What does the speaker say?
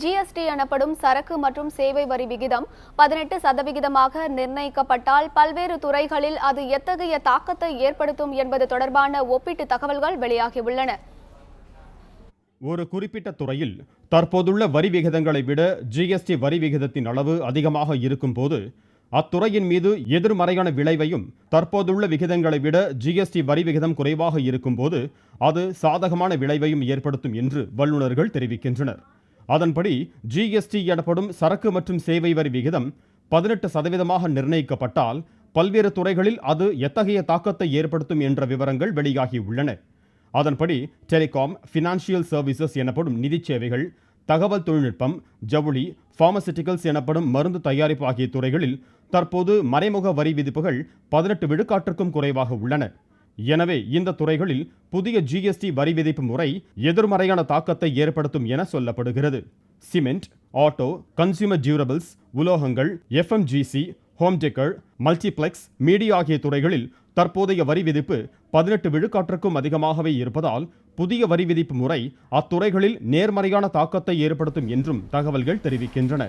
GST எனப்படும் சரக்கு மற்றும் சேவை வரி விகிதம் 18% நிர்ணயிக்கப்பட்டால் பல்வேறு துறைகளில் அது எத்தகைய தாக்கத்தை ஏற்படுத்தும் என்பது தொடர்பான ஒப்பீட்டு தகவல்கள் வெளியாகியுள்ளன. ஒரு குறிப்பிட்ட துறையில் தற்போதுள்ள வரி விகிதங்களை விட ஜிஎஸ்டி வரி விகிதத்தின் அளவு அதிகமாக இருக்கும் போது அத்துறையின் மீது எதிர்மறையான விளைவையும், தற்போதுள்ள விகிதங்களை விட ஜிஎஸ்டி வரி விகிதம் குறைவாக இருக்கும் போது அது சாதகமான விளைவையும் ஏற்படுத்தும் என்று வல்லுநர்கள் தெரிவிக்கின்றனர். அதன்படி ஜிஎஸ்டி எனப்படும் சரக்கு மற்றும் சேவை வரி விகிதம் 18% நிர்ணயிக்கப்பட்டால் பல்வேறு துறைகளில் அது எத்தகைய தாக்கத்தை ஏற்படுத்தும் என்ற விவரங்கள் வெளியாகியுள்ளன. அதன்படி டெலிகாம், ஃபினான்ஷியல் சர்வீசஸ் எனப்படும் நிதி சேவைகள், தகவல் தொழில்நுட்பம், ஜவுளி, பார்மசிட்டிகல்ஸ் எனப்படும் மருந்து தயாரிப்பு ஆகிய துறைகளில் தற்போது மறைமுக வரி விதிப்புகள் 18 விழுக்காட்டிற்கும் குறைவாக உள்ளன. எனவே இந்த துறைகளில் புதிய ஜிஎஸ்டி வரி விதிப்பு முறை எதிர்மறையான தாக்கத்தை ஏற்படுத்தும் என சொல்லப்படுகிறது. சிமெண்ட், ஆட்டோ, கன்சியூமர் டியூரபிள்ஸ், உலோகங்கள், FMGC, home decker, multiplex, media ஆகிய துறைகளில் தற்போதைய வரி விதிப்பு 18 விழுக்காட்டிற்கும் அதிகமாகவே இருப்பதால் புதிய வரி விதிப்பு முறை அத்துறைகளில் நேர்மறையான தாக்கத்தை ஏற்படுத்தும் என்றும் தகவல்கள் தெரிவிக்கின்றன.